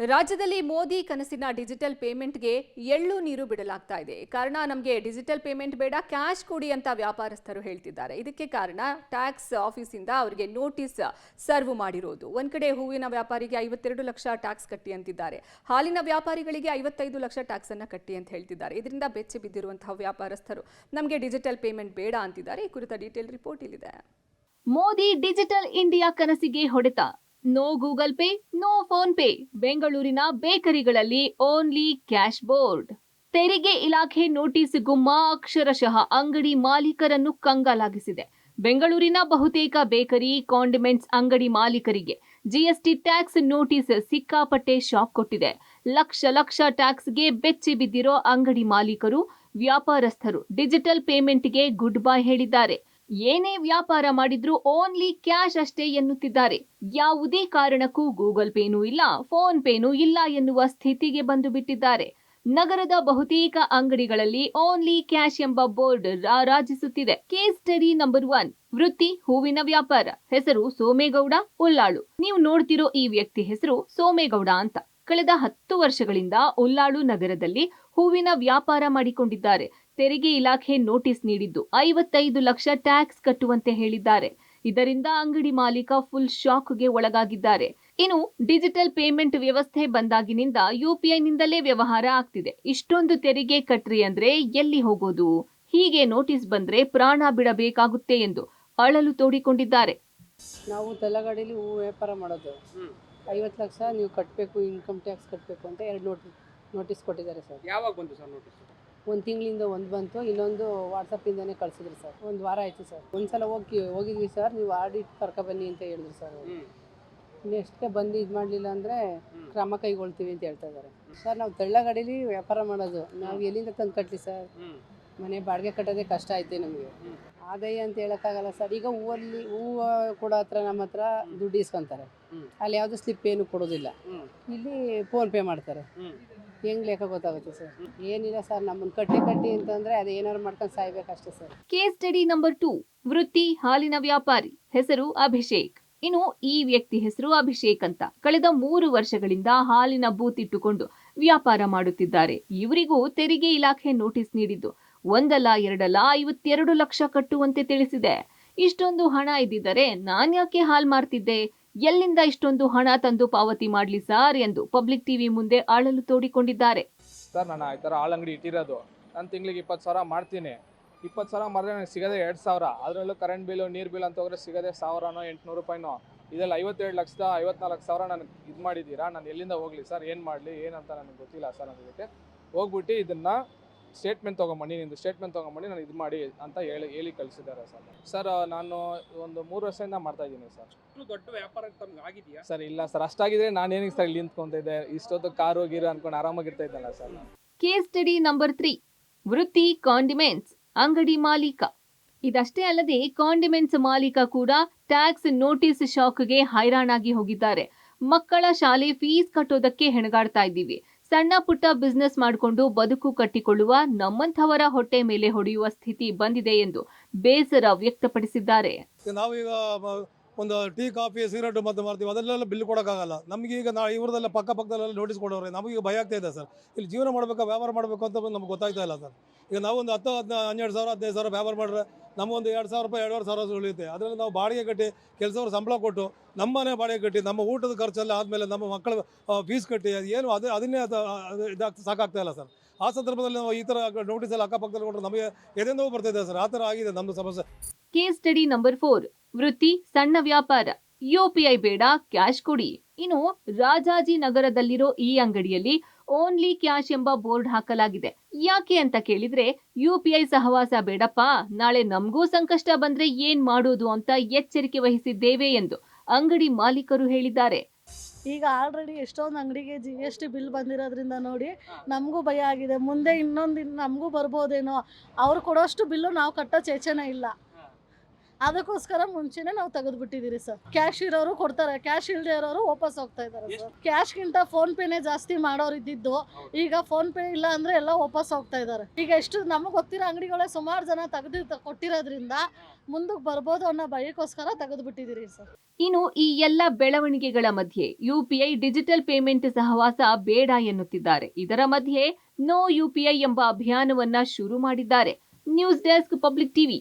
ರಾಜ್ಯದಲ್ಲಿ ಮೋದಿ ಕನಸಿನ ಡಿಜಿಟಲ್ ಪೇಮೆಂಟ್ಗೆ ಎಳ್ಳು ನೀರು ಬಿಡಲಾಗ್ತಾ ಇದೆ. ಕಾರಣ ನಮಗೆ ಡಿಜಿಟಲ್ ಪೇಮೆಂಟ್ ಬೇಡ, ಕ್ಯಾಶ್ ಕೊಡಿ ಅಂತ ವ್ಯಾಪಾರಸ್ಥರು ಹೇಳ್ತಿದ್ದಾರೆ. ಇದಕ್ಕೆ ಕಾರಣ ಟ್ಯಾಕ್ಸ್ ಆಫೀಸಿಂದ ಅವರಿಗೆ ನೋಟಿಸ್ ಸರ್ವ್ ಮಾಡಿರೋದು. ಒಂದ್ ಕಡೆ ಹೂವಿನ ವ್ಯಾಪಾರಿಗೆ 52 ಲಕ್ಷ ಟ್ಯಾಕ್ಸ್ ಕಟ್ಟಿ ಅಂತಿದ್ದಾರೆ. ಹಾಲಿನ ವ್ಯಾಪಾರಿಗಳಿಗೆ 55 ಲಕ್ಷ ಟ್ಯಾಕ್ಸ್ ಅನ್ನ ಕಟ್ಟಿ ಅಂತ ಹೇಳ್ತಿದ್ದಾರೆ. ಇದರಿಂದ ಬೆಚ್ಚಿ ಬಿದ್ದಿರುವಂತಹ ವ್ಯಾಪಾರಸ್ಥರು ನಮಗೆ ಡಿಜಿಟಲ್ ಪೇಮೆಂಟ್ ಬೇಡ ಅಂತಿದ್ದಾರೆ. ಈ ಕುರಿತ ಡೀಟೇಲ್ ರಿಪೋರ್ಟ್ ಇಲ್ಲಿದೆ. ಮೋದಿ ಡಿಜಿಟಲ್ ಇಂಡಿಯಾ ಕನಸಿಗೆ ಹೊಡೆತ. No Google Pay, no PhonePe. ಬೆಂಗಳೂರಿನ ಬೇಕರಿಗಳಲ್ಲಿ ಓನ್ಲಿ ಕ್ಯಾಶ್ ಬೋರ್ಡ್. ತೆರಿಗೆ ಇಲಾಖೆ ನೋಟಿಸ್ ಗುಮ್ಮ ಅಕ್ಷರಶಃ ಅಂಗಡಿ ಮಾಲೀಕರನ್ನು ಕಂಗಾಲಾಗಿಸಿದೆ. ಬೆಂಗಳೂರಿನ ಬಹುತೇಕ ಬೇಕರಿ, ಕಾಂಡಿಮೆಂಟ್ಸ್ ಅಂಗಡಿ ಮಾಲೀಕರಿಗೆ ಜಿಎಸ್ಟಿ ಟ್ಯಾಕ್ಸ್ ನೋಟಿಸ್ ಸಿಕ್ಕಾಪಟ್ಟೆ ಶಾಕ್ ಕೊಟ್ಟಿದೆ. ಲಕ್ಷ ಟ್ಯಾಕ್ಸ್ಗೆ ಬೆಚ್ಚಿ ಬಿದ್ದಿರೋ ಅಂಗಡಿ ಮಾಲೀಕರು, ವ್ಯಾಪಾರಸ್ಥರು ಡಿಜಿಟಲ್ ಪೇಮೆಂಟ್ಗೆ ಗುಡ್ ಬೈ ಹೇಳಿದ್ದಾರೆ. ಏನೇ ವ್ಯಾಪಾರ ಮಾಡಿದ್ರೂ ಓನ್ಲಿ ಕ್ಯಾಶ್ ಅಷ್ಟೇ ಎನ್ನುತ್ತಿದ್ದಾರೆ. ಯಾವುದೇ ಕಾರಣಕ್ಕೂ ಗೂಗಲ್ ಪೇನೂ ಇಲ್ಲ, ಫೋನ್ ಪೇನೂ ಇಲ್ಲ ಎನ್ನುವ ಸ್ಥಿತಿಗೆ ಬಂದು ಬಿಟ್ಟಿದ್ದಾರೆ. ನಗರದ ಬಹುತೇಕ ಅಂಗಡಿಗಳಲ್ಲಿ ಓನ್ಲಿ ಕ್ಯಾಶ್ ಎಂಬ ಬೋರ್ಡ್ ರಾರಾಜಿಸುತ್ತಿದೆ. ಕೇಸ್ ಸ್ಟಡಿ ನಂಬರ್ 1, ವೃತ್ತಿ ಹೂವಿನ ವ್ಯಾಪಾರ. ಹೆಸರು ಸೋಮೇಗೌಡ, ಉಲ್ಲಾಳು. ನೀವು ನೋಡ್ತಿರೋ ಈ ವ್ಯಕ್ತಿ ಹೆಸರು ಸೋಮೇಗೌಡ ಅಂತ. ಕಳೆದ 10 ವರ್ಷಗಳಿಂದ ಉಲ್ಲಾಳು ನಗರದಲ್ಲಿ ಹೂವಿನ ವ್ಯಾಪಾರ ಮಾಡಿಕೊಂಡಿದ್ದಾರೆ. ತೆರಿಗೆ ಇಲಾಖೆ ನೋಟಿಸ್ ನೀಡಿದ್ದು 55 ಲಕ್ಷ ಟ್ಯಾಕ್ಸ್ ಕಟ್ಟುವಂತೆ ಹೇಳಿದ್ದಾರೆ. ಇದರಿಂದ ಅಂಗಡಿ ಮಾಲೀಕ ಫುಲ್ ಶಾಕ್ಗೆ ಒಳಗಾಗಿದ್ದಾರೆ. ಇನ್ನು ಡಿಜಿಟಲ್ ಪೇಮೆಂಟ್ ವ್ಯವಸ್ಥೆ ಬಂದಾಗಿನಿಂದ ಯುಪಿಐನಿಂದಲೇ ವ್ಯವಹಾರ ಆಗ್ತಿದೆ. ಇಷ್ಟೊಂದು ತೆರಿಗೆ ಕಟ್ರಿ ಅಂದ್ರೆ ಎಲ್ಲಿ ಹೋಗೋದು? ಹೀಗೆ ನೋಟಿಸ್ ಬಂದ್ರೆ ಪ್ರಾಣ ಬಿಡಬೇಕಾಗುತ್ತೆ ಎಂದು ಅಳಲು ತೋಡಿಕೊಂಡಿದ್ದಾರೆ. ನಾವು ತಲಗಡಿಲಿ ಹೂ ವ್ಯಾಪಾರ ಮಾಡೋದು. 50 ಲಕ್ಷ ನೀವು ಕಟ್ಟಬೇಕು, ಇನ್ಕಮ್ ಟ್ಯಾಕ್ಸ್ ಕಟ್ಟಬೇಕು ಅಂತ 2 ನೋಟಿಸ್ ಕೊಟ್ಟಿದ್ದಾರೆ ಸರ್. ಯಾವಾಗ ಬಂತು ಸರ್ ನೋಟಿಸ್? ಒಂದು ತಿಂಗಳಿಂದ ಒಂದು ಬಂತು, ಇನ್ನೊಂದು ವಾಟ್ಸಪ್ಪಿಂದನೇ ಕಳಿಸಿದ್ರು ಸರ್. 1 ವಾರ ಆಯಿತು ಸರ್. ಒಂದ್ಸಲ ಹೋಗಿದ್ವಿ ಸರ್, ನೀವು ಆಡಿಟ್ ಕರ್ಕೊಬನ್ನಿ ಅಂತ ಹೇಳಿದ್ರು ಸರ್. ನೆಕ್ಸ್ಟ್ ಬಂದು ಇದು ಮಾಡಲಿಲ್ಲ ಅಂದರೆ ಕ್ರಮ ಕೈಗೊಳ್ತೀವಿ ಅಂತ ಹೇಳ್ತಾ ಇದ್ದಾರೆ ಸರ್. ನಾವು ತಳ್ಳಗಡೀಲಿ ವ್ಯಾಪಾರ ಮಾಡೋದು, ನಾವು ಎಲ್ಲಿಂದ ತಂದು ಕಟ್ಟಲಿ ಸರ್? ಮನೆ ಬಾಡಿಗೆ ಕಟ್ಟೋದೇ ಕಷ್ಟ ಐತೆ ನಮಗೆ. ಆದಾಯ ಅಂತ ಹೇಳೋಕ್ಕಾಗಲ್ಲ ಸರ್. ಈಗ ಹೂವು ಕೊಡೋ ಹತ್ರ ನಮ್ಮ ಹತ್ರ ದುಡ್ಡು ಇಸ್ಕೊತಾರೆ, ಅಲ್ಲಿ ಯಾವುದು ಸ್ಲಿಪ್ ಏನು ಕೊಡೋದಿಲ್ಲ. ಇಲ್ಲಿ ಫೋನ್ ಪೇ ಮಾಡ್ತಾರೆ. ಹೆಂಗ್ ಲೆಕ್ಕ ಗೊತ್ತಾಗುತ್ತೆ ಸರ್? ಏನಿಲ್ಲ ಸರ್, ನಮ್ಮನ್ನು ಕಟ್ಟಿ ಅಂತಂದ್ರೆ ಅದು ಏನಾದ್ರು ಮಾಡ್ಕೊಂಡು ಸಾಯ್ಬೇಕಷ್ಟೇ ಸರ್. ಕೇಸ್ ಸ್ಟಡಿ ನಂಬರ್ 2, ವೃತ್ತಿ ಹಾಲಿನ ವ್ಯಾಪಾರಿ. ಹೆಸರು ಅಭಿಷೇಕ್. ಇನ್ನು ಈ ವ್ಯಕ್ತಿ ಹೆಸರು ಅಭಿಷೇಕ್ ಅಂತ. ಕಳೆದ 3 ವರ್ಷಗಳಿಂದ ಹಾಲಿನ ಬೂತ್ ಇಟ್ಟುಕೊಂಡು ವ್ಯಾಪಾರ ಮಾಡುತ್ತಿದ್ದಾರೆ. ಇವರಿಗೂ ತೆರಿಗೆ ಇಲಾಖೆ ನೋಟಿಸ್ ನೀಡಿದ್ದು 1 ಅಲ್ಲ 2 ಅಲ್ಲ 52 ಲಕ್ಷ ಕಟ್ಟುವಂತೆ ತಿಳಿಸಿದೆ. ಇಷ್ಟೊಂದು ಹಣ ಇದ್ದಿದ್ದರೆ ನಾನ್ಯಾಕೆ ಹಾಲ್ ಮಾರ್ತಿದ್ದೆ? ಎಲ್ಲಿಂದ ಇಷ್ಟೊಂದು ಹಣ ತಂದು ಪಾವತಿ ಮಾಡ್ಲಿ ಸರ್ ಎಂದು ಪಬ್ಲಿಕ್ ಟಿವಿ ಮುಂದೆ ಅಳಲು ತೋಡಿಕೊಂಡಿದ್ದಾರೆ. ಸರ್, ನಾನು ಈ ಥರ ಹಾಲ್ ಅಂಗಡಿ ಇಟ್ಟಿರೋದು. ನಾನು ತಿಂಗಳಿಗೆ 20,000 ಮಾಡ್ತೀನಿ. 20,000 ಮಾಡಿದ್ರೆ ನನಗೆ ಸಿಗೋದೇ 2,000. ಅದರಲ್ಲೂ ಕರೆಂಟ್ ಬಿಲ್ಲು, ನೀರು ಬಿಲ್ ಅಂತ ಹೋದ್ರೆ ಸಿಗೋದೇ 1,000ನೋ 800 ರೂಪಾಯಿನೋ. ಇದೆಲ್ಲ 57 ಲಕ್ಷದ 54,000 ನನಗೆ ಇದು ಮಾಡಿದ್ದೀರಾ. ನಾನು ಎಲ್ಲಿಂದ ಹೋಗಲಿ ಸರ್? ಏನು ಮಾಡಲಿ ಏನಂತ ನನಗೆ ಗೊತ್ತಿಲ್ಲ ಸರ್. ನನಗೆ ಹೋಗ್ಬಿಟ್ಟು ಇದನ್ನು ಸ್ಟೇಟ್ಮೆಂಟ್ ತೊಗೊಂಬನ್ನಿ, ನಿಂದು ಸ್ಟೇಟ್ಮೆಂಟ್ ತೊಗೊಂಬನ್ನಿ, ನಾನು ಇದು ಮಾಡಿ ಅಂತ ಹೇಳಿ ಕಳಿಸಿದ್ದಾರೆ ಸರ್. ಸರ್, ನಾನು ಒಂದು 3 ವರ್ಷದಿಂದ ಮಾಡ್ತಾ ಇದ್ದೀನಿ ಸರ್. ದೊಡ್ಡ ವ್ಯಾಪಾರ ತಮ್ಗೆ ಆಗಿದೆಯಾ ಸರ್? ಇಲ್ಲ ಸರ್, ಅಷ್ಟಾಗಿದ್ರೆ ನಾನು ಏನಕ್ಕೆ ಸರ್ ಇಲ್ಲಿ ನಿಂತ್ಕೊಂತಿದ್ದೆ? ಇಷ್ಟೊತ್ತು ಕಾರು ಗೀರು ಅನ್ಕೊಂಡು ಆರಾಮಾಗಿರ್ತಾ ಇದ್ದಲ್ಲ ಸರ್. ಕೇಸ್ ಸ್ಟಡಿ ನಂಬರ್ 3, ವೃತ್ತಿ ಕಾಂಡಿಮೆಂಟ್ಸ್ ಅಂಗಡಿ ಮಾಲೀಕ. ಇದಷ್ಟೇ ಅಲ್ಲದೆ ಕಾಂಡಿಮೆಂಟ್ಸ್ ಮಾಲೀಕ ಕೂಡ ಟ್ಯಾಕ್ಸ್ ನೋಟಿಸ್ ಶಾಕ್ಗೆ ಹೈರಾಣಾಗಿ ಹೋಗಿದ್ದಾರೆ. ಮಕ್ಕಳ ಶಾಲೆ ಫೀಸ್ ಕಟ್ಟೋದಕ್ಕೆ ಹೆಣಗಾಡ್ತಾ ಇದ್ದೀವಿ. ಸಣ್ಣ ಪುಟ್ಟ ಬಿಸ್ನೆಸ್ ಮಾಡಿಕೊಂಡು ಬದುಕು ಕಟ್ಟಿಕೊಳ್ಳುವ ನಮ್ಮಂಥವರ ಹೊಟ್ಟೆ ಮೇಲೆ ಹೊಡೆಯುವ ಸ್ಥಿತಿ ಬಂದಿದೆ ಎಂದು ಬೇಸರ ವ್ಯಕ್ತಪಡಿಸಿದ್ದಾರೆ. ನಾವೀಗ ಒಂದು ಟೀ, ಕಾಫಿ, ಸಿಗರೇಟ್ ಮತ್ತೆ ಮಾಡ್ತೀವಿ, ಅದೆಲ್ಲ ಬಿಲ್ ಕೊಡೋಕ್ಕಾಗಲ್ಲ ನಮಗೆ. ಈಗ ಇವ್ರದೆಲ್ಲ ಪಕ್ಕದಲ್ಲೆಲ್ಲ ನೋಟಿಸ್ ಕೊಡೋರೆ. ನಮಗೆ ಭಯ ಆಗ್ತಾ ಇದೆ ಸರ್. ಇಲ್ಲಿ ಜೀವನ ಮಾಡಬೇಕು, ವ್ಯಾಪಾರ ಮಾಡಬೇಕು ಅಂತ ನಮ್ಗೆ ಗೊತ್ತಾಗ್ತಾ ಇಲ್ಲ ಸರ್. ಈಗ ನಾವು ಒಂದು 10, 12 ಸಾವಿರ 15 ಸಾವಿರ ವ್ಯಾಪಾರ ಮಾಡಿದ್ರೆ ನಮಗೊಂದು 2,000 ರೂಪಾಯಿ 2,500 ಉಳಿಯುತ್ತೆ. ಅದರಲ್ಲಿ ನಾವು ಬಾಡಿಗೆ ಕಟ್ಟಿ, ಕೆಲಸವ್ರು ಸಂಬಳ ಕೊಟ್ಟು, ನಮ್ಮ ಮನೆ ಬಾಡಿಗೆ ಕಟ್ಟಿ, ನಮ್ಮ ಊಟದ ಖರ್ಚೆಲ್ಲ ಆದಮೇಲೆ ನಮ್ಮ ಮಕ್ಕಳ ಫೀಸ್ ಕಟ್ಟಿ ಏನು ಅದನ್ನೇ ಇದಾಗ್ತಾ ಸಾಕಾಗ್ತಾ ಇಲ್ಲ ಸರ್. ಆ ಸಂದರ್ಭದಲ್ಲಿ ನಾವು ಈ ಥರ ನೋಟಿಸ್ ಎಲ್ಲ ಅಕ್ಕಪಕ್ಕದಲ್ಲಿ ಕೊಟ್ಟರೆ ನಮಗೆ ಎದೆಂದೋ ಬರ್ತಿದೆ ಸರ್. ಆ ಥರ ಆಗಿದೆ ನಮ್ಮದು ಸಮಸ್ಯೆ. ಕೇಸ್ ಸ್ಟಡಿ ನಂಬರ್ 4, ವೃತ್ತಿ ಸಣ್ಣ ವ್ಯಾಪಾರ. ಯುಪಿಐ ಬೇಡ, ಕ್ಯಾಶ್ ಕೊಡಿ. ಇನ್ನು ರಾಜಾಜಿನಗರದಲ್ಲಿರೋ ಈ ಅಂಗಡಿಯಲ್ಲಿ ಓನ್ಲಿ ಕ್ಯಾಶ್ ಎಂಬ ಬೋರ್ಡ್ ಹಾಕಲಾಗಿದೆ. ಯಾಕೆ ಅಂತ ಕೇಳಿದ್ರೆ, ಯುಪಿಐ ಸಹವಾಸ ಬೇಡಪ್ಪ, ನಾಳೆ ನಮಗೂ ಸಂಕಷ್ಟ ಬಂದ್ರೆ ಏನ್ ಮಾಡೋದು ಅಂತ ಎಚ್ಚರಿಕೆ ವಹಿಸಿದ್ದೇವೆ ಎಂದು ಅಂಗಡಿ ಮಾಲೀಕರು ಹೇಳಿದ್ದಾರೆ. ಈಗ ಆಲ್ರೆಡಿ ಎಷ್ಟೊಂದು ಅಂಗಡಿಗೆ GST ಬಿಲ್ ಬಂದಿರೋದ್ರಿಂದ ನೋಡಿ ನಮಗೂ ಭಯ ಆಗಿದೆ. ಮುಂದೆ ಇನ್ನೊಂದು ನಮಗೂ ಬರ್ಬೋದೇನೋ. ಅವ್ರು ಕೊಡೋಷ್ಟು ಬಿಲ್ಲು ನಾವು ಕಟ್ಟೋ ಚೇಚನೆ ಇಲ್ಲ. ಅದಕ್ಕೋಸ್ಕರ ಮುಂಚೆನೆ ನಾವು ತೆಗೆದ್ಬಿಟ್ಟಿದ್ದೀರಿ ಸರ್. ಕ್ಯಾಶ್ ಇರೋರು ಕೊಡ್ತಾರೆ, ಕ್ಯಾಶ್ ಇಲ್ಲದೆ ಇರೋರು ವಾಪಸ್ ಹೋಗ್ತಾ ಇದ್ದಾರೆ ಸರ್. ಕ್ಯಾಶ್ಗಿಂತ ಫೋನ್ ಪೇನೇ ಜಾಸ್ತಿ ಮಾಡೋರು ಇದ್ದಿದ್ದು, ಈಗ ಫೋನ್ ಪೇ ಇಲ್ಲ ಅಂದ್ರೆ ಎಲ್ಲ ವಾಪಸ್ ಹೋಗ್ತಾ ಇದ್ದಾರೆ. ಈಗ ಎಷ್ಟು ನಮಗೆ ಗೊತ್ತಿರೋ ಅಂಗಡಿಗಳೇ ಸುಮಾರು ಜನ ಕೊಟ್ಟಿರೋದ್ರಿಂದ ಮುಂದಕ್ಕೆ ಬರ್ಬೋದು ಅನ್ನೋ ಭಯಕ್ಕೋಸ್ಕರ ತೆಗೆದ್ಬಿಟ್ಟಿದ್ದೀರಿ ಸರ್. ಇನ್ನು ಈ ಎಲ್ಲ ಬೆಳವಣಿಗೆಗಳ ಮಧ್ಯೆ ಯುಪಿಐ ಡಿಜಿಟಲ್ ಪೇಮೆಂಟ್ ಸಹವಾಸ ಬೇಡ ಎನ್ನುತ್ತಿದ್ದಾರೆ. ಇದರ ಮಧ್ಯೆ ನೋ ಯುಪಿಐ ಎಂಬ ಅಭಿಯಾನವನ್ನ ಶುರು ಮಾಡಿದ್ದಾರೆ. News desk, public TV.